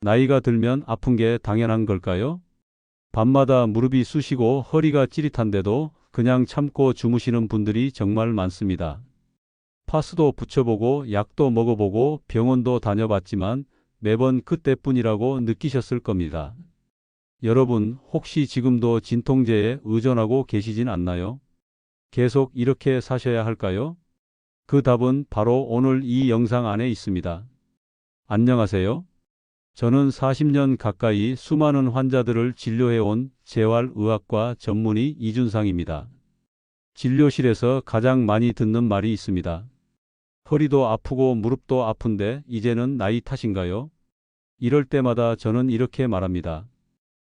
나이가 들면 아픈 게 당연한 걸까요? 밤마다 무릎이 쑤시고 허리가 찌릿한데도 그냥 참고 주무시는 분들이 정말 많습니다. 파스도 붙여보고 약도 먹어보고 병원도 다녀봤지만 매번 그때뿐이라고 느끼셨을 겁니다. 여러분, 혹시 지금도 진통제에 의존하고 계시진 않나요? 계속 이렇게 사셔야 할까요? 그 답은 바로 오늘 이 영상 안에 있습니다. 안녕하세요. 저는 40년 가까이 수많은 환자들을 진료해온 재활의학과 전문의 이준상입니다. 진료실에서 가장 많이 듣는 말이 있습니다. 허리도 아프고 무릎도 아픈데 이제는 나이 탓인가요? 이럴 때마다 저는 이렇게 말합니다.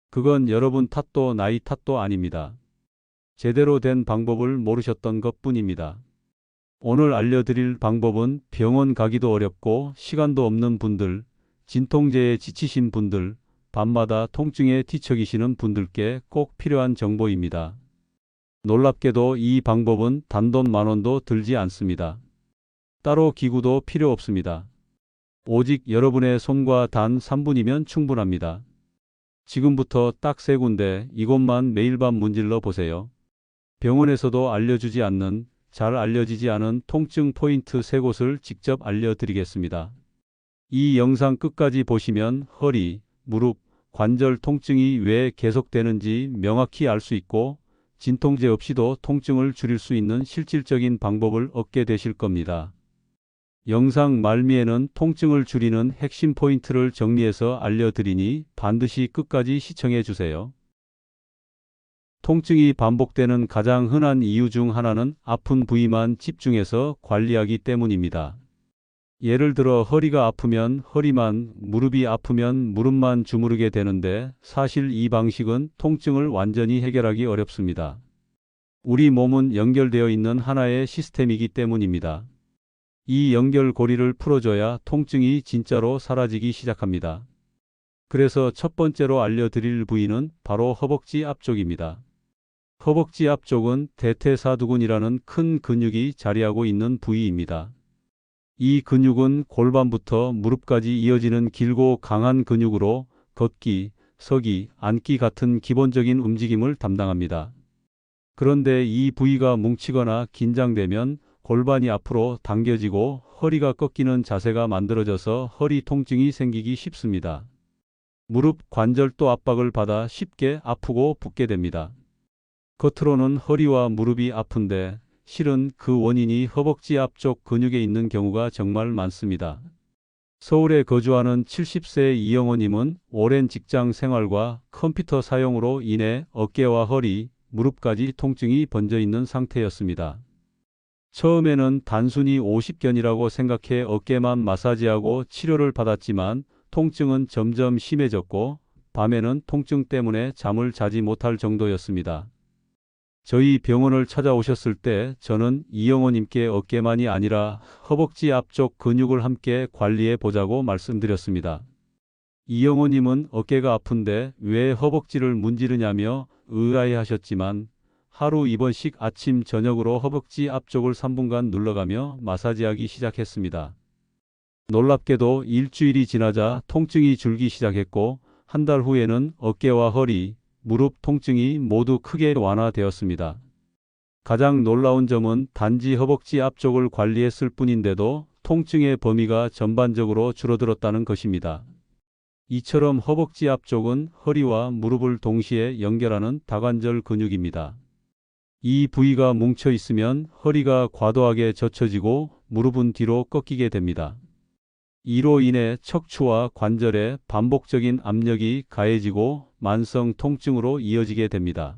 그건 여러분 탓도 나이 탓도 아닙니다. 제대로 된 방법을 모르셨던 것뿐입니다. 오늘 알려드릴 방법은 병원 가기도 어렵고 시간도 없는 분들, 진통제에 지치신 분들, 밤마다 통증에 뒤척이시는 분들께 꼭 필요한 정보입니다. 놀랍게도 이 방법은 단돈 10,000원도 들지 않습니다. 따로 기구도 필요 없습니다. 오직 여러분의 손과 단 3분이면 충분합니다. 지금부터 딱 3군데 이곳만 매일 밤 문질러 보세요. 병원에서도 알려주지 않는, 잘 알려지지 않은 통증 포인트 3곳을 직접 알려드리겠습니다. 이 영상 끝까지 보시면 허리, 무릎, 관절 통증이 왜 계속되는지 명확히 알 수 있고 진통제 없이도 통증을 줄일 수 있는 실질적인 방법을 얻게 되실 겁니다. 영상 말미에는 통증을 줄이는 핵심 포인트를 정리해서 알려드리니 반드시 끝까지 시청해 주세요. 통증이 반복되는 가장 흔한 이유 중 하나는 아픈 부위만 집중해서 관리하기 때문입니다. 예를 들어 허리가 아프면 허리만, 무릎이 아프면 무릎만 주무르게 되는데 사실 이 방식은 통증을 완전히 해결하기 어렵습니다. 우리 몸은 연결되어 있는 하나의 시스템이기 때문입니다. 이 연결고리를 풀어줘야 통증이 진짜로 사라지기 시작합니다. 그래서 첫 번째로 알려드릴 부위는 바로 허벅지 앞쪽입니다. 허벅지 앞쪽은 대퇴사두근이라는 큰 근육이 자리하고 있는 부위입니다. 이 근육은 골반부터 무릎까지 이어지는 길고 강한 근육으로 걷기, 서기, 앉기 같은 기본적인 움직임을 담당합니다. 그런데 이 부위가 뭉치거나 긴장되면 골반이 앞으로 당겨지고 허리가 꺾이는 자세가 만들어져서 허리 통증이 생기기 쉽습니다. 무릎 관절도 압박을 받아 쉽게 아프고 붓게 됩니다. 겉으로는 허리와 무릎이 아픈데 실은 그 원인이 허벅지 앞쪽 근육에 있는 경우가 정말 많습니다. 서울에 거주하는 70세 이영호님은 오랜 직장 생활과 컴퓨터 사용으로 인해 어깨와 허리, 무릎까지 통증이 번져 있는 상태였습니다. 처음에는 단순히 오십견이라고 생각해 어깨만 마사지하고 치료를 받았지만 통증은 점점 심해졌고 밤에는 통증 때문에 잠을 자지 못할 정도였습니다. 저희 병원을 찾아오셨을 때 저는 이영호님께 어깨만이 아니라 허벅지 앞쪽 근육을 함께 관리해 보자고 말씀드렸습니다. 이영호님은 어깨가 아픈데 왜 허벅지를 문지르냐며 의아해하셨지만 하루 2번씩 아침 저녁으로 허벅지 앞쪽을 3분간 눌러가며 마사지하기 시작했습니다. 놀랍게도 일주일이 지나자 통증이 줄기 시작했고 한 달 후에는 어깨와 허리, 무릎 통증이 모두 크게 완화되었습니다. 가장 놀라운 점은 단지 허벅지 앞쪽을 관리했을 뿐인데도 통증의 범위가 전반적으로 줄어들었다는 것입니다. 이처럼 허벅지 앞쪽은 허리와 무릎을 동시에 연결하는 다관절 근육입니다. 이 부위가 뭉쳐 있으면 허리가 과도하게 젖혀지고 무릎은 뒤로 꺾이게 됩니다. 이로 인해 척추와 관절에 반복적인 압력이 가해지고 만성 통증으로 이어지게 됩니다.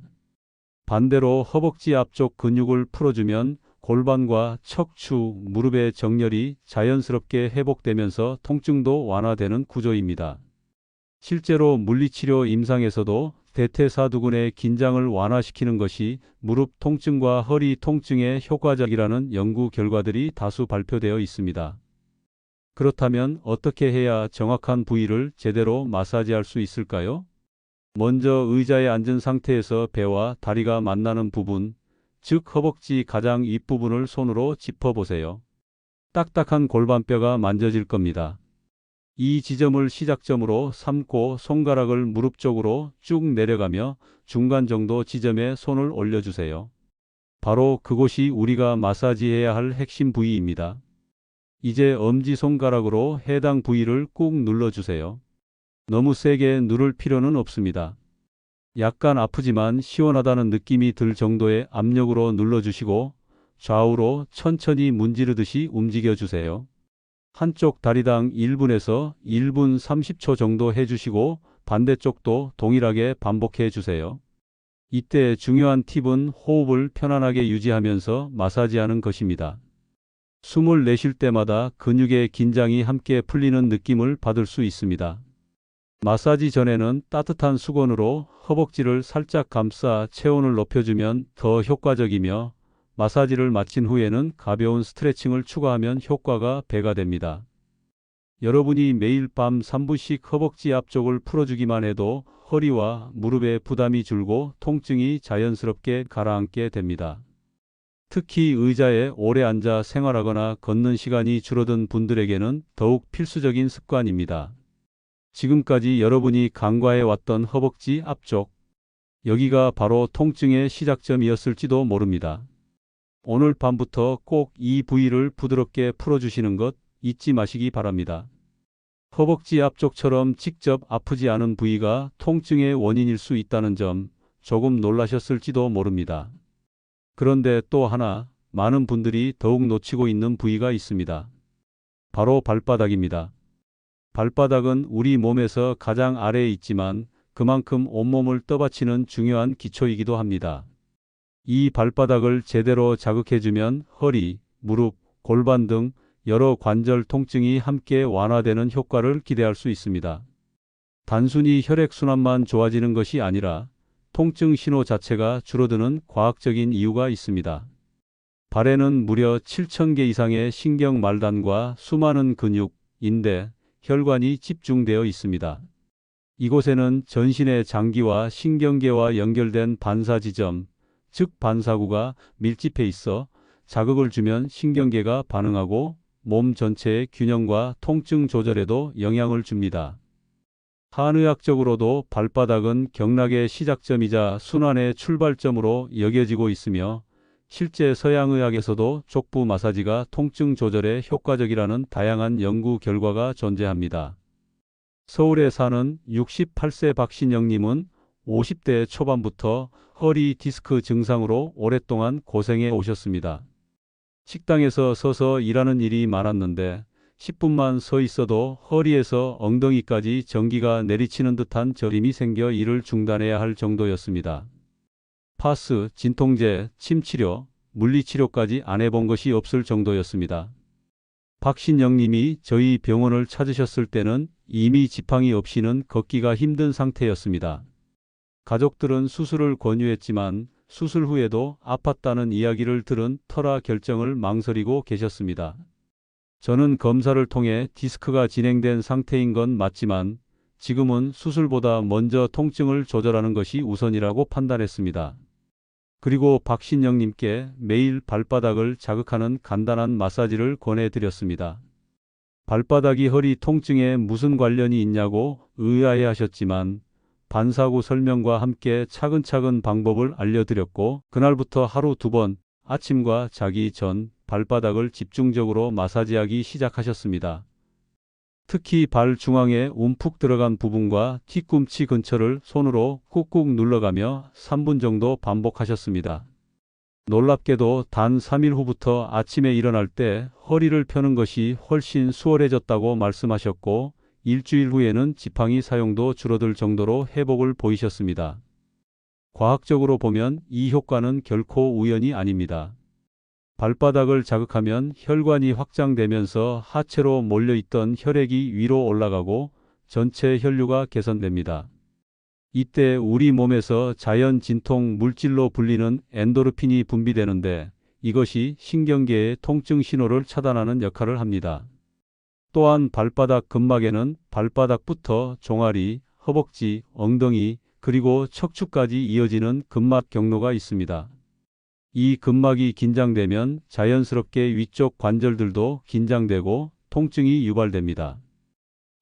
반대로 허벅지 앞쪽 근육을 풀어주면 골반과 척추, 무릎의 정렬이 자연스럽게 회복되면서 통증도 완화되는 구조입니다. 실제로 물리치료 임상에서도 대퇴사두근의 긴장을 완화시키는 것이 무릎 통증과 허리 통증에 효과적이라는 연구 결과들이 다수 발표되어 있습니다. 그렇다면 어떻게 해야 정확한 부위를 제대로 마사지할 수 있을까요? 먼저 의자에 앉은 상태에서 배와 다리가 만나는 부분, 즉 허벅지 가장 윗부분을 손으로 짚어보세요. 딱딱한 골반뼈가 만져질 겁니다. 이 지점을 시작점으로 삼고 손가락을 무릎 쪽으로 쭉 내려가며 중간 정도 지점에 손을 올려주세요. 바로 그곳이 우리가 마사지해야 할 핵심 부위입니다. 이제 엄지손가락으로 해당 부위를 꾹 눌러주세요. 너무 세게 누를 필요는 없습니다. 약간 아프지만 시원하다는 느낌이 들 정도의 압력으로 눌러주시고 좌우로 천천히 문지르듯이 움직여주세요. 한쪽 다리당 1분에서 1분 30초 정도 해주시고 반대쪽도 동일하게 반복해 주세요. 이때 중요한 팁은 호흡을 편안하게 유지하면서 마사지하는 것입니다. 숨을 내쉴 때마다 근육의 긴장이 함께 풀리는 느낌을 받을 수 있습니다. 마사지 전에는 따뜻한 수건으로 허벅지를 살짝 감싸 체온을 높여주면 더 효과적이며 마사지를 마친 후에는 가벼운 스트레칭을 추가하면 효과가 배가 됩니다. 여러분이 매일 밤 3분씩 허벅지 앞쪽을 풀어주기만 해도 허리와 무릎에 부담이 줄고 통증이 자연스럽게 가라앉게 됩니다. 특히 의자에 오래 앉아 생활하거나 걷는 시간이 줄어든 분들에게는 더욱 필수적인 습관입니다. 지금까지 여러분이 간과해 왔던 허벅지 앞쪽, 여기가 바로 통증의 시작점이었을지도 모릅니다. 오늘 밤부터 꼭 이 부위를 부드럽게 풀어주시는 것 잊지 마시기 바랍니다. 허벅지 앞쪽처럼 직접 아프지 않은 부위가 통증의 원인일 수 있다는 점 조금 놀라셨을지도 모릅니다. 그런데 또 하나 많은 분들이 더욱 놓치고 있는 부위가 있습니다. 바로 발바닥입니다. 발바닥은 우리 몸에서 가장 아래에 있지만 그만큼 온몸을 떠받치는 중요한 기초이기도 합니다. 이 발바닥을 제대로 자극해주면 허리, 무릎, 골반 등 여러 관절 통증이 함께 완화되는 효과를 기대할 수 있습니다. 단순히 혈액순환만 좋아지는 것이 아니라 통증 신호 자체가 줄어드는 과학적인 이유가 있습니다. 발에는 무려 7,000개 이상의 신경 말단과 수많은 근육, 인대, 혈관이 집중되어 있습니다. 이곳에는 전신의 장기와 신경계와 연결된 반사지점, 즉 반사구가 밀집해 있어 자극을 주면 신경계가 반응하고 몸 전체의 균형과 통증 조절에도 영향을 줍니다. 한의학적으로도 발바닥은 경락의 시작점이자 순환의 출발점으로 여겨지고 있으며 실제 서양의학에서도 족부 마사지가 통증 조절에 효과적이라는 다양한 연구 결과가 존재합니다. 서울에 사는 68세 박신영님은 50대 초반부터 허리 디스크 증상으로 오랫동안 고생해 오셨습니다. 식당에서 서서 일하는 일이 많았는데 10분만 서 있어도 허리에서 엉덩이까지 전기가 내리치는 듯한 저림이 생겨 일을 중단해야 할 정도였습니다. 파스, 진통제, 침치료, 물리치료까지 안 해본 것이 없을 정도였습니다. 박신영님이 저희 병원을 찾으셨을 때는 이미 지팡이 없이는 걷기가 힘든 상태였습니다. 가족들은 수술을 권유했지만 수술 후에도 아팠다는 이야기를 들은 터라 결정을 망설이고 계셨습니다. 저는 검사를 통해 디스크가 진행된 상태인 건 맞지만 지금은 수술보다 먼저 통증을 조절하는 것이 우선이라고 판단했습니다. 그리고 박신영님께 매일 발바닥을 자극하는 간단한 마사지를 권해드렸습니다. 발바닥이 허리 통증에 무슨 관련이 있냐고 의아해하셨지만 반사구 설명과 함께 차근차근 방법을 알려드렸고 그날부터 하루 2번 아침과 자기 전 발바닥을 집중적으로 마사지하기 시작하셨습니다. 특히 발 중앙에 움푹 들어간 부분과 뒤꿈치 근처를 손으로 꾹꾹 눌러가며 3분 정도 반복하셨습니다. 놀랍게도 단 3일 후부터 아침에 일어날 때 허리를 펴는 것이 훨씬 수월해졌다고 말씀하셨고 일주일 후에는 지팡이 사용도 줄어들 정도로 회복을 보이셨습니다. 과학적으로 보면 이 효과는 결코 우연이 아닙니다. 발바닥을 자극하면 혈관이 확장되면서 하체로 몰려있던 혈액이 위로 올라가고 전체 혈류가 개선됩니다. 이때 우리 몸에서 자연 진통 물질로 불리는 엔도르핀이 분비되는데 이것이 신경계의 통증 신호를 차단하는 역할을 합니다. 또한 발바닥 근막에는 발바닥부터 종아리, 허벅지, 엉덩이, 그리고 척추까지 이어지는 근막 경로가 있습니다. 이 근막이 긴장되면 자연스럽게 위쪽 관절들도 긴장되고 통증이 유발됩니다.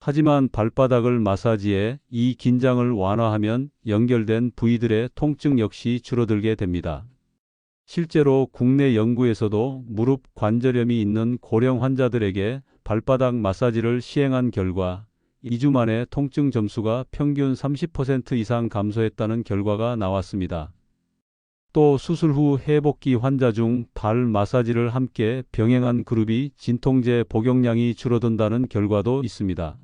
하지만 발바닥을 마사지해 이 긴장을 완화하면 연결된 부위들의 통증 역시 줄어들게 됩니다. 실제로 국내 연구에서도 무릎 관절염이 있는 고령 환자들에게 발바닥 마사지를 시행한 결과 2주 만에 통증 점수가 평균 30% 이상 감소했다는 결과가 나왔습니다. 또 수술 후 회복기 환자 중 발 마사지를 함께 병행한 그룹이 진통제 복용량이 줄어든다는 결과도 있습니다.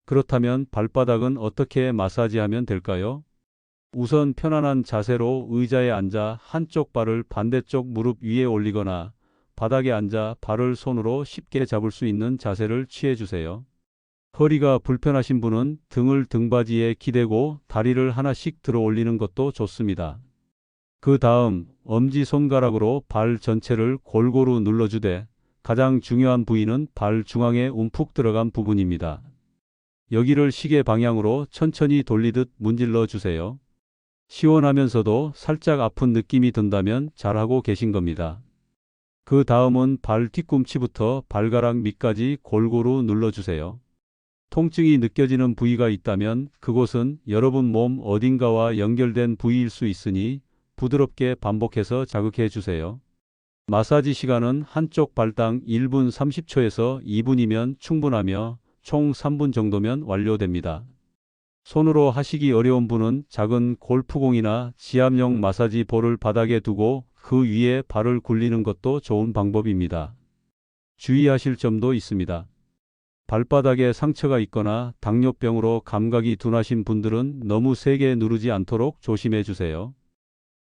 그렇다면 발바닥은 어떻게 마사지하면 될까요? 우선 편안한 자세로 의자에 앉아 한쪽 발을 반대쪽 무릎 위에 올리거나 바닥에 앉아 발을 손으로 쉽게 잡을 수 있는 자세를 취해 주세요. 허리가 불편하신 분은 등을 등받이에 기대고 다리를 하나씩 들어 올리는 것도 좋습니다. 그 다음 엄지손가락으로 발 전체를 골고루 눌러주되 가장 중요한 부위는 발 중앙에 움푹 들어간 부분입니다. 여기를 시계 방향으로 천천히 돌리듯 문질러 주세요. 시원하면서도 살짝 아픈 느낌이 든다면 잘하고 계신 겁니다. 그 다음은 발 뒤꿈치부터 발가락 밑까지 골고루 눌러주세요. 통증이 느껴지는 부위가 있다면 그곳은 여러분 몸 어딘가와 연결된 부위일 수 있으니 부드럽게 반복해서 자극해 주세요. 마사지 시간은 한쪽 발당 1분 30초에서 2분이면 충분하며 총 3분 정도면 완료됩니다. 손으로 하시기 어려운 분은 작은 골프공이나 지압용 마사지 볼을 바닥에 두고 그 위에 발을 굴리는 것도 좋은 방법입니다. 주의하실 점도 있습니다. 발바닥에 상처가 있거나 당뇨병으로 감각이 둔하신 분들은 너무 세게 누르지 않도록 조심해 주세요.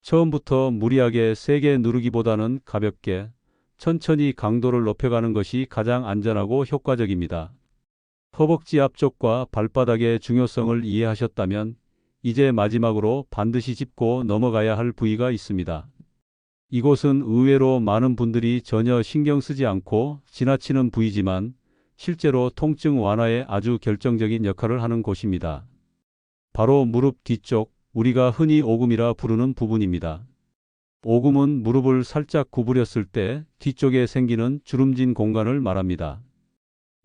처음부터 무리하게 세게 누르기보다는 가볍게, 천천히 강도를 높여가는 것이 가장 안전하고 효과적입니다. 허벅지 앞쪽과 발바닥의 중요성을 이해하셨다면 이제 마지막으로 반드시 짚고 넘어가야 할 부위가 있습니다. 이곳은 의외로 많은 분들이 전혀 신경 쓰지 않고 지나치는 부위지만 실제로 통증 완화에 아주 결정적인 역할을 하는 곳입니다. 바로 무릎 뒤쪽, 우리가 흔히 오금이라 부르는 부분입니다. 오금은 무릎을 살짝 구부렸을 때 뒤쪽에 생기는 주름진 공간을 말합니다.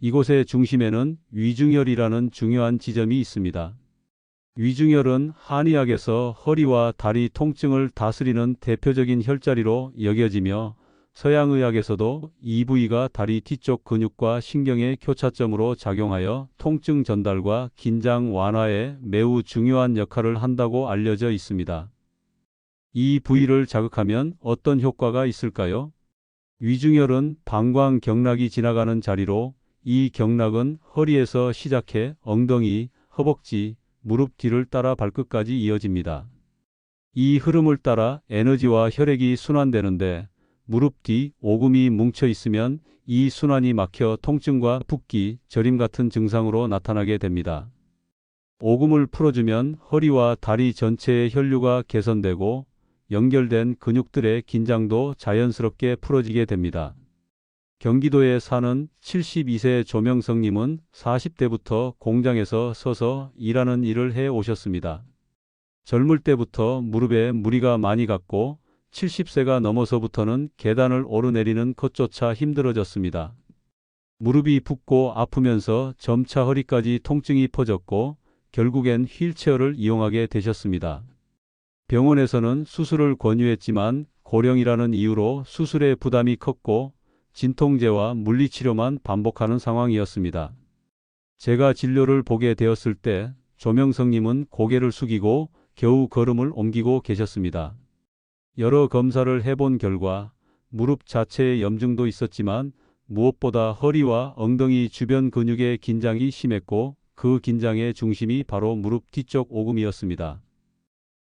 이곳의 중심에는 위중혈이라는 중요한 지점이 있습니다. 위중혈은 한의학에서 허리와 다리 통증을 다스리는 대표적인 혈자리로 여겨지며 서양의학에서도 이 부위가 다리 뒤쪽 근육과 신경의 교차점으로 작용하여 통증 전달과 긴장 완화에 매우 중요한 역할을 한다고 알려져 있습니다. 이 부위를 자극하면 어떤 효과가 있을까요? 위중혈은 방광경락이 지나가는 자리로 이 경락은 허리에서 시작해 엉덩이, 허벅지, 무릎 뒤를 따라 발끝까지 이어집니다. 이 흐름을 따라 에너지와 혈액이 순환되는데 무릎 뒤 오금이 뭉쳐 있으면 이 순환이 막혀 통증과 붓기, 저림 같은 증상으로 나타나게 됩니다. 오금을 풀어주면 허리와 다리 전체의 혈류가 개선되고 연결된 근육들의 긴장도 자연스럽게 풀어지게 됩니다. 경기도에 사는 72세 조명성님은 40대부터 공장에서 서서 일하는 일을 해 오셨습니다. 젊을 때부터 무릎에 무리가 많이 갔고 70세가 넘어서부터는 계단을 오르내리는 것조차 힘들어졌습니다. 무릎이 붓고 아프면서 점차 허리까지 통증이 퍼졌고 결국엔 휠체어를 이용하게 되셨습니다. 병원에서는 수술을 권유했지만 고령이라는 이유로 수술의 부담이 컸고 진통제와 물리치료만 반복하는 상황이었습니다. 제가 진료를 보게 되었을 때 조명성님은 고개를 숙이고 겨우 걸음을 옮기고 계셨습니다. 여러 검사를 해본 결과 무릎 자체에 염증도 있었지만 무엇보다 허리와 엉덩이 주변 근육의 긴장이 심했고 그 긴장의 중심이 바로 무릎 뒤쪽 오금이었습니다.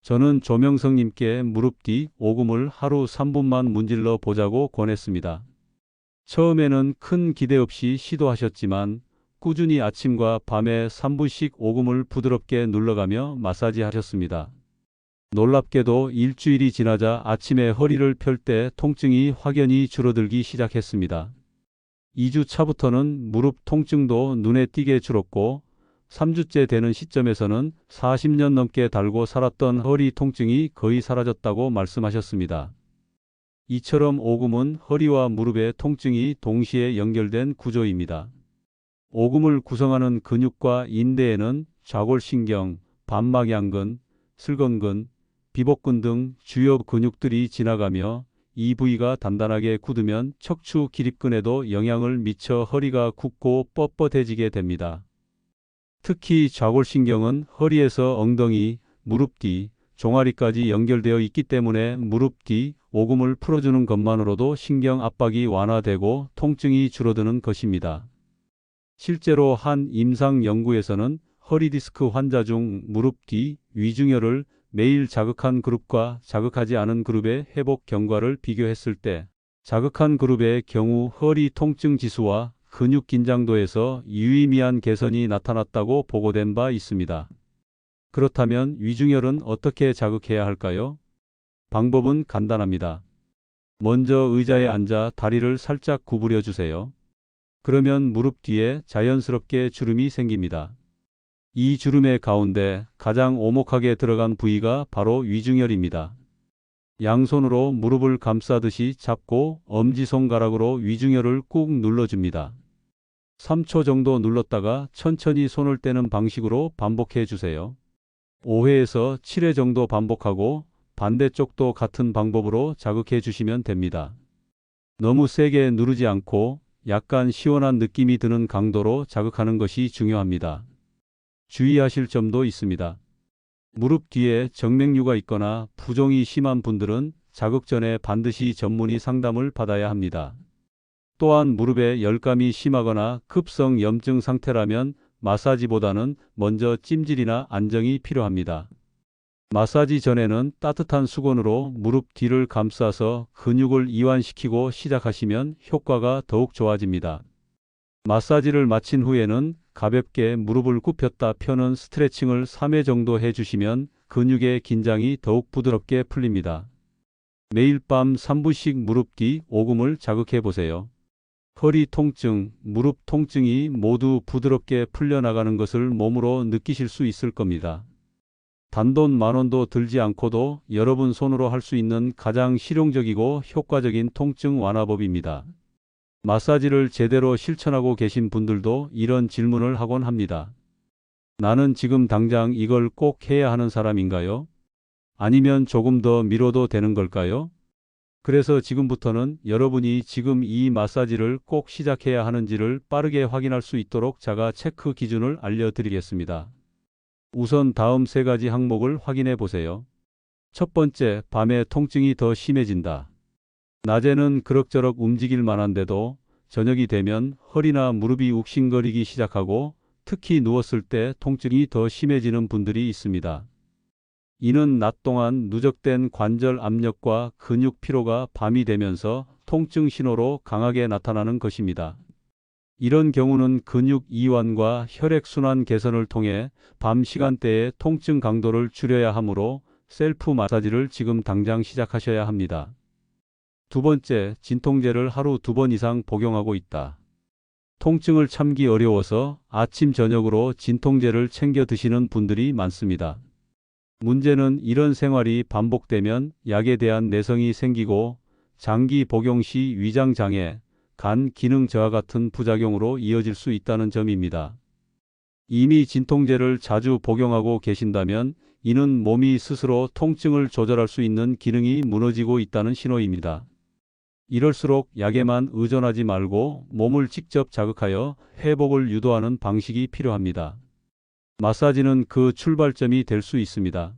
저는 조명성님께 무릎 뒤 오금을 하루 3분만 문질러 보자고 권했습니다. 처음에는 큰 기대 없이 시도하셨지만 꾸준히 아침과 밤에 3분씩 오금을 부드럽게 눌러가며 마사지하셨습니다. 놀랍게도 일주일이 지나자 아침에 허리를 펼 때 통증이 확연히 줄어들기 시작했습니다. 2주 차부터는 무릎 통증도 눈에 띄게 줄었고 3주째 되는 시점에서는 40년 넘게 달고 살았던 허리 통증이 거의 사라졌다고 말씀하셨습니다. 이처럼 오금은 허리와 무릎의 통증이 동시에 연결된 구조입니다. 오금을 구성하는 근육과 인대에는 좌골신경, 반막양근, 슬건근, 비복근 등 주요 근육들이 지나가며 이 부위가 단단하게 굳으면 척추 기립근에도 영향을 미쳐 허리가 굽고 뻣뻣해지게 됩니다. 특히 좌골신경은 허리에서 엉덩이, 무릎 뒤, 종아리까지 연결되어 있기 때문에 무릎 뒤 오금을 풀어주는 것만으로도 신경 압박이 완화되고 통증이 줄어드는 것입니다. 실제로 한 임상 연구에서는 허리 디스크 환자 중 무릎 뒤 위중혈을 매일 자극한 그룹과 자극하지 않은 그룹의 회복 경과를 비교했을 때 자극한 그룹의 경우 허리 통증 지수와 근육 긴장도에서 유의미한 개선이 나타났다고 보고된 바 있습니다. 그렇다면 위중혈은 어떻게 자극해야 할까요? 방법은 간단합니다. 먼저 의자에 앉아 다리를 살짝 구부려 주세요. 그러면 무릎 뒤에 자연스럽게 주름이 생깁니다. 이 주름의 가운데 가장 오목하게 들어간 부위가 바로 위중혈입니다. 양손으로 무릎을 감싸듯이 잡고 엄지손가락으로 위중혈을 꾹 눌러줍니다. 3초 정도 눌렀다가 천천히 손을 떼는 방식으로 반복해 주세요. 5회에서 7회 정도 반복하고 반대쪽도 같은 방법으로 자극해 주시면 됩니다. 너무 세게 누르지 않고 약간 시원한 느낌이 드는 강도로 자극하는 것이 중요합니다. 주의하실 점도 있습니다. 무릎 뒤에 정맥류가 있거나 부종이 심한 분들은 자극 전에 반드시 전문의 상담을 받아야 합니다. 또한 무릎에 열감이 심하거나 급성 염증 상태라면 마사지보다는 먼저 찜질이나 안정이 필요합니다. 마사지 전에는 따뜻한 수건으로 무릎 뒤를 감싸서 근육을 이완시키고 시작하시면 효과가 더욱 좋아집니다. 마사지를 마친 후에는 가볍게 무릎을 굽혔다 펴는 스트레칭을 3회 정도 해주시면 근육의 긴장이 더욱 부드럽게 풀립니다. 매일 밤 3분씩 무릎 뒤 오금을 자극해 보세요. 허리 통증, 무릎 통증이 모두 부드럽게 풀려나가는 것을 몸으로 느끼실 수 있을 겁니다. 단돈 10,000원도 들지 않고도 여러분 손으로 할 수 있는 가장 실용적이고 효과적인 통증 완화법입니다. 마사지를 제대로 실천하고 계신 분들도 이런 질문을 하곤 합니다. 나는 지금 당장 이걸 꼭 해야 하는 사람인가요? 아니면 조금 더 미뤄도 되는 걸까요? 그래서 지금부터는 여러분이 지금 이 마사지를 꼭 시작해야 하는지를 빠르게 확인할 수 있도록 자가 체크 기준을 알려드리겠습니다. 우선 다음 3가지 항목을 확인해 보세요. 첫 번째, 밤에 통증이 더 심해진다. 낮에는 그럭저럭 움직일 만한데도 저녁이 되면 허리나 무릎이 욱신거리기 시작하고 특히 누웠을 때 통증이 더 심해지는 분들이 있습니다. 이는 낮 동안 누적된 관절 압력과 근육 피로가 밤이 되면서 통증 신호로 강하게 나타나는 것입니다. 이런 경우는 근육 이완과 혈액순환 개선을 통해 밤 시간대에 통증 강도를 줄여야 하므로 셀프 마사지를 지금 당장 시작하셔야 합니다. 두 번째, 진통제를 하루 2번 이상 복용하고 있다. 통증을 참기 어려워서 아침 저녁으로 진통제를 챙겨 드시는 분들이 많습니다. 문제는 이런 생활이 반복되면 약에 대한 내성이 생기고 장기 복용 시 위장 장애, 간 기능 저하 같은 부작용으로 이어질 수 있다는 점입니다. 이미 진통제를 자주 복용하고 계신다면 이는 몸이 스스로 통증을 조절할 수 있는 기능이 무너지고 있다는 신호입니다. 이럴수록 약에만 의존하지 말고 몸을 직접 자극하여 회복을 유도하는 방식이 필요합니다. 마사지는 그 출발점이 될 수 있습니다.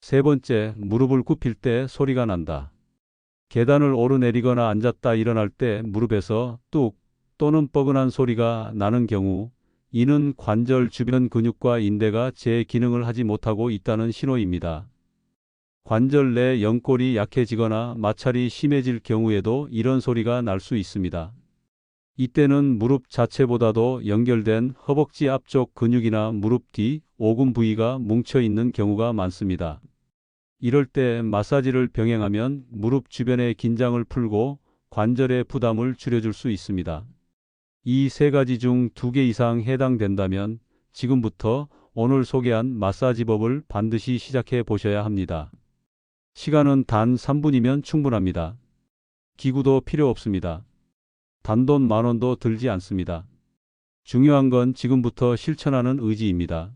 세 번째, 무릎을 굽힐 때 소리가 난다. 계단을 오르내리거나 앉았다 일어날 때 무릎에서 뚝 또는 뻐근한 소리가 나는 경우 이는 관절 주변 근육과 인대가 제 기능을 하지 못하고 있다는 신호입니다. 관절 내 연골이 약해지거나 마찰이 심해질 경우에도 이런 소리가 날 수 있습니다. 이때는 무릎 자체보다도 연결된 허벅지 앞쪽 근육이나 무릎 뒤 오금 부위가 뭉쳐 있는 경우가 많습니다. 이럴 때 마사지를 병행하면 무릎 주변의 긴장을 풀고 관절의 부담을 줄여줄 수 있습니다. 이 3가지 중 2개 이상 해당된다면 지금부터 오늘 소개한 마사지법을 반드시 시작해 보셔야 합니다. 시간은 단 3분이면 충분합니다. 기구도 필요 없습니다. 단돈 10,000원도 들지 않습니다. 중요한 건 지금부터 실천하는 의지입니다.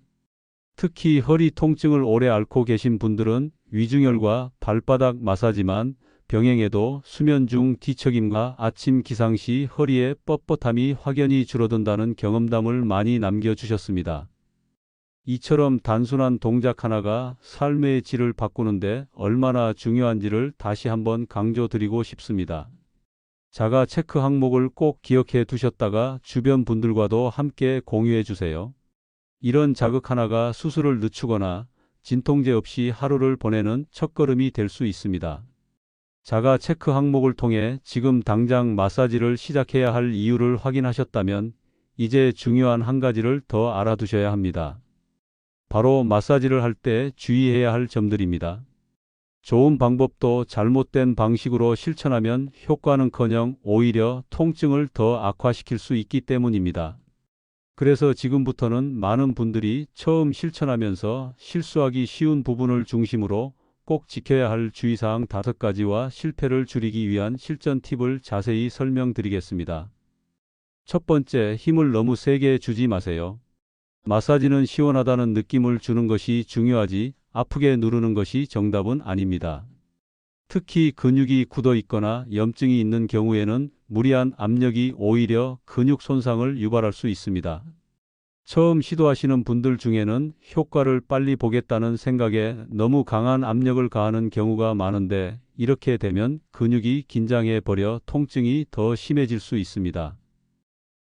특히 허리 통증을 오래 앓고 계신 분들은 위중혈과 발바닥 마사지만 병행해도 수면 중 뒤척임과 아침 기상 시 허리의 뻣뻣함이 확연히 줄어든다는 경험담을 많이 남겨주셨습니다. 이처럼 단순한 동작 하나가 삶의 질을 바꾸는데 얼마나 중요한지를 다시 한번 강조드리고 싶습니다. 자가 체크 항목을 꼭 기억해 두셨다가 주변 분들과도 함께 공유해 주세요. 이런 자극 하나가 수술을 늦추거나 진통제 없이 하루를 보내는 첫걸음이 될 수 있습니다. 자가 체크 항목을 통해 지금 당장 마사지를 시작해야 할 이유를 확인하셨다면 이제 중요한 한 가지를 더 알아두셔야 합니다. 바로 마사지를 할 때 주의해야 할 점들입니다. 좋은 방법도 잘못된 방식으로 실천하면 효과는커녕 오히려 통증을 더 악화시킬 수 있기 때문입니다. 그래서 지금부터는 많은 분들이 처음 실천하면서 실수하기 쉬운 부분을 중심으로 꼭 지켜야 할 주의사항 5가지와 실패를 줄이기 위한 실전 팁을 자세히 설명드리겠습니다. 첫 번째, 힘을 너무 세게 주지 마세요. 마사지는 시원하다는 느낌을 주는 것이 중요하지 아프게 누르는 것이 정답은 아닙니다. 특히 근육이 굳어 있거나 염증이 있는 경우에는 무리한 압력이 오히려 근육 손상을 유발할 수 있습니다. 처음 시도하시는 분들 중에는 효과를 빨리 보겠다는 생각에 너무 강한 압력을 가하는 경우가 많은데 이렇게 되면 근육이 긴장해 버려 통증이 더 심해질 수 있습니다.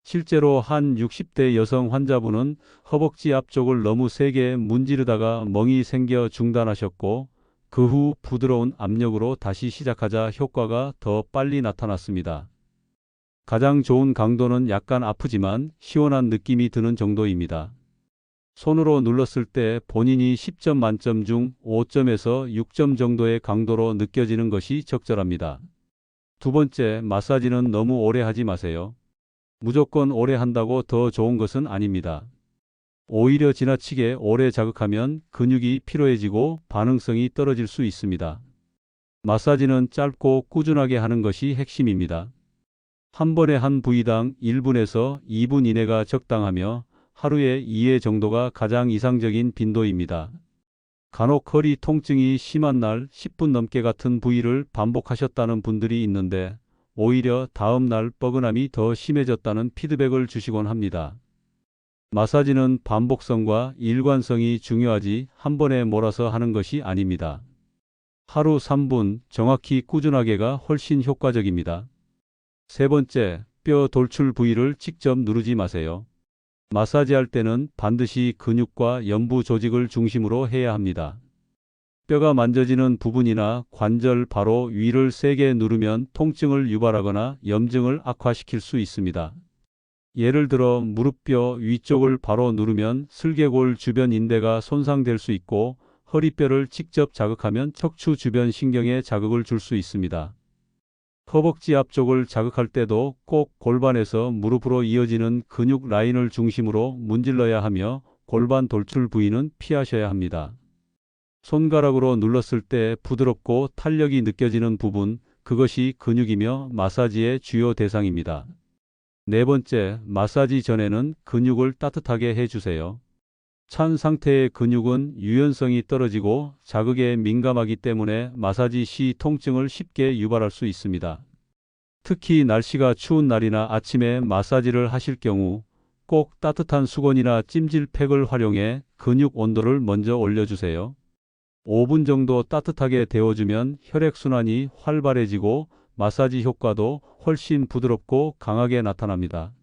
실제로 한 60대 여성 환자분은 허벅지 앞쪽을 너무 세게 문지르다가 멍이 생겨 중단하셨고 그 후 부드러운 압력으로 다시 시작하자 효과가 더 빨리 나타났습니다. 가장 좋은 강도는 약간 아프지만 시원한 느낌이 드는 정도입니다. 손으로 눌렀을 때 본인이 10점 만점 중 5점에서 6점 정도의 강도로 느껴지는 것이 적절합니다. 두 번째, 마사지는 너무 오래 하지 마세요. 무조건 오래 한다고 더 좋은 것은 아닙니다. 오히려 지나치게 오래 자극하면 근육이 피로해지고 반응성이 떨어질 수 있습니다. 마사지는 짧고 꾸준하게 하는 것이 핵심입니다. 한 번에 한 부위당 1분에서 2분 이내가 적당하며 하루에 2회 정도가 가장 이상적인 빈도입니다. 간혹 허리 통증이 심한 날 10분 넘게 같은 부위를 반복하셨다는 분들이 있는데 오히려 다음 날 뻐근함이 더 심해졌다는 피드백을 주시곤 합니다. 마사지는 반복성과 일관성이 중요하지 한 번에 몰아서 하는 것이 아닙니다. 하루 3분 정확히 꾸준하게가 훨씬 효과적입니다. 세 번째, 뼈 돌출 부위를 직접 누르지 마세요. 마사지할 때는 반드시 근육과 연부 조직을 중심으로 해야 합니다. 뼈가 만져지는 부분이나 관절 바로 위를 세게 누르면 통증을 유발하거나 염증을 악화시킬 수 있습니다. 예를 들어 무릎뼈 위쪽을 바로 누르면 슬개골 주변 인대가 손상될 수 있고 허리뼈를 직접 자극하면 척추 주변 신경에 자극을 줄 수 있습니다. 허벅지 앞쪽을 자극할 때도 꼭 골반에서 무릎으로 이어지는 근육 라인을 중심으로 문질러야 하며 골반 돌출 부위는 피하셔야 합니다. 손가락으로 눌렀을 때 부드럽고 탄력이 느껴지는 부분, 그것이 근육이며 마사지의 주요 대상입니다. 네 번째, 마사지 전에는 근육을 따뜻하게 해주세요. 찬 상태의 근육은 유연성이 떨어지고 자극에 민감하기 때문에 마사지 시 통증을 쉽게 유발할 수 있습니다. 특히 날씨가 추운 날이나 아침에 마사지를 하실 경우 꼭 따뜻한 수건이나 찜질팩을 활용해 근육 온도를 먼저 올려주세요. 5분 정도 따뜻하게 데워주면 혈액순환이 활발해지고 마사지 효과도 훨씬 부드럽고 강하게 나타납니다.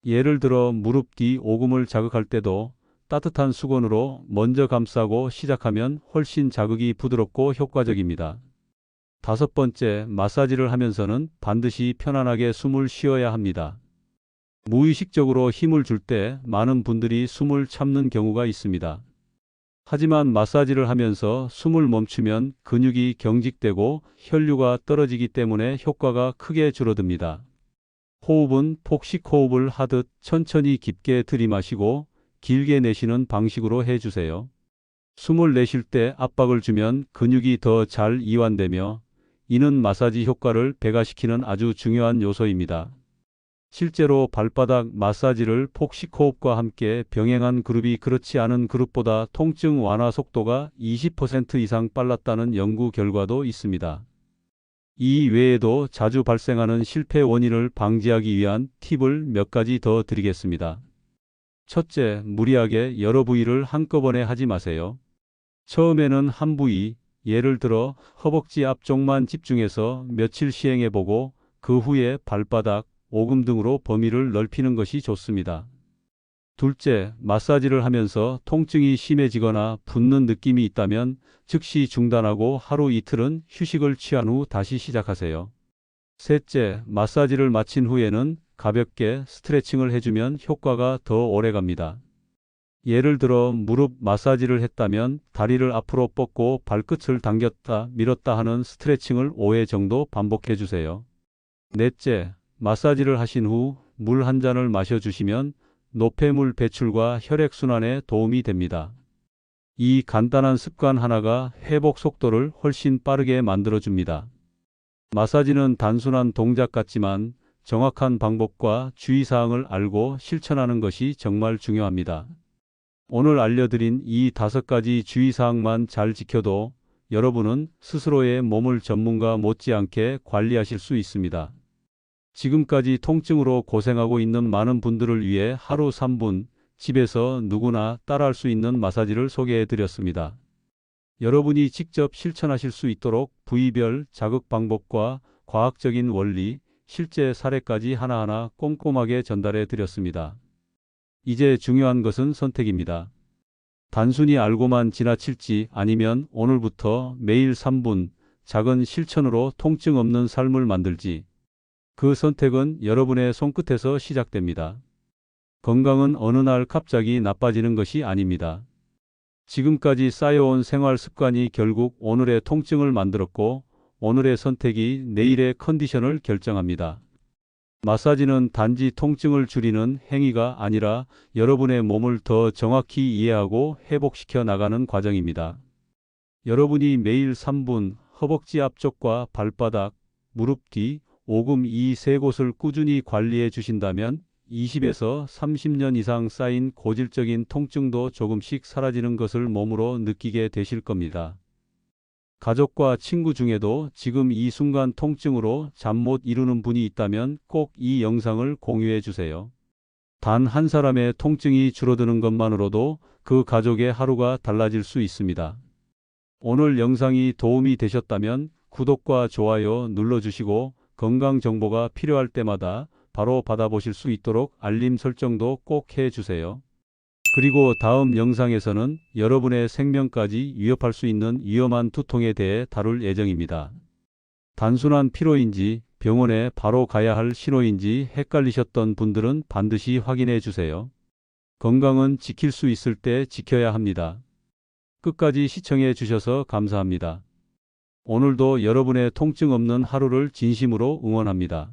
예를 들어 무릎 뒤 오금을 자극할 때도 따뜻한 수건으로 먼저 감싸고 시작하면 훨씬 자극이 부드럽고 효과적입니다. 다섯 번째, 마사지를 하면서는 반드시 편안하게 숨을 쉬어야 합니다. 무의식적으로 힘을 줄 때 많은 분들이 숨을 참는 경우가 있습니다. 하지만 마사지를 하면서 숨을 멈추면 근육이 경직되고 혈류가 떨어지기 때문에 효과가 크게 줄어듭니다. 호흡은 폭식 호흡을 하듯 천천히 깊게 들이마시고 길게 내쉬는 방식으로 해주세요. 숨을 내쉴 때 압박을 주면 근육이 더 잘 이완되며 이는 마사지 효과를 배가시키는 아주 중요한 요소입니다. 실제로 발바닥 마사지를 폭식호흡과 함께 병행한 그룹이 그렇지 않은 그룹보다 통증 완화 속도가 20% 이상 빨랐다는 연구 결과도 있습니다. 이 외에도 자주 발생하는 실패 원인을 방지하기 위한 팁을 몇 가지 더 드리겠습니다. 첫째, 무리하게 여러 부위를 한꺼번에 하지 마세요. 처음에는 한 부위, 예를 들어 허벅지 앞쪽만 집중해서 며칠 시행해보고 그 후에 발바닥, 오금 등으로 범위를 넓히는 것이 좋습니다. 둘째, 마사지를 하면서 통증이 심해지거나 붓는 느낌이 있다면 즉시 중단하고 하루 이틀은 휴식을 취한 후 다시 시작하세요. 셋째, 마사지를 마친 후에는 가볍게 스트레칭을 해주면 효과가 더 오래 갑니다. 예를 들어 무릎 마사지를 했다면 다리를 앞으로 뻗고 발끝을 당겼다 밀었다 하는 스트레칭을 5회 정도 반복해 주세요. 넷째, 마사지를 하신 후 물 한 잔을 마셔주시면 노폐물 배출과 혈액순환에 도움이 됩니다. 이 간단한 습관 하나가 회복 속도를 훨씬 빠르게 만들어줍니다. 마사지는 단순한 동작 같지만 정확한 방법과 주의사항을 알고 실천하는 것이 정말 중요합니다. 오늘 알려드린 이 5가지 주의사항만 잘 지켜도 여러분은 스스로의 몸을 전문가 못지않게 관리하실 수 있습니다. 지금까지 통증으로 고생하고 있는 많은 분들을 위해 하루 3분 집에서 누구나 따라할 수 있는 마사지를 소개해 드렸습니다. 여러분이 직접 실천하실 수 있도록 부위별 자극 방법과 과학적인 원리, 실제 사례까지 하나하나 꼼꼼하게 전달해 드렸습니다. 이제 중요한 것은 선택입니다. 단순히 알고만 지나칠지 아니면 오늘부터 매일 3분 작은 실천으로 통증 없는 삶을 만들지. 그 선택은 여러분의 손끝에서 시작됩니다. 건강은 어느 날 갑자기 나빠지는 것이 아닙니다. 지금까지 쌓여온 생활 습관이 결국 오늘의 통증을 만들었고 오늘의 선택이 내일의 컨디션을 결정합니다. 마사지는 단지 통증을 줄이는 행위가 아니라 여러분의 몸을 더 정확히 이해하고 회복시켜 나가는 과정입니다. 여러분이 매일 3분 허벅지 앞쪽과 발바닥, 무릎 뒤, 오금 이 세 곳을 꾸준히 관리해 주신다면 20에서 30년 이상 쌓인 고질적인 통증도 조금씩 사라지는 것을 몸으로 느끼게 되실 겁니다. 가족과 친구 중에도 지금 이 순간 통증으로 잠 못 이루는 분이 있다면 꼭 이 영상을 공유해 주세요. 단 한 사람의 통증이 줄어드는 것만으로도 그 가족의 하루가 달라질 수 있습니다. 오늘 영상이 도움이 되셨다면 구독과 좋아요 눌러주시고 건강 정보가 필요할 때마다 바로 받아보실 수 있도록 알림 설정도 꼭 해주세요. 그리고 다음 영상에서는 여러분의 생명까지 위협할 수 있는 위험한 두통에 대해 다룰 예정입니다. 단순한 피로인지 병원에 바로 가야 할 신호인지 헷갈리셨던 분들은 반드시 확인해 주세요. 건강은 지킬 수 있을 때 지켜야 합니다. 끝까지 시청해 주셔서 감사합니다. 오늘도 여러분의 통증 없는 하루를 진심으로 응원합니다.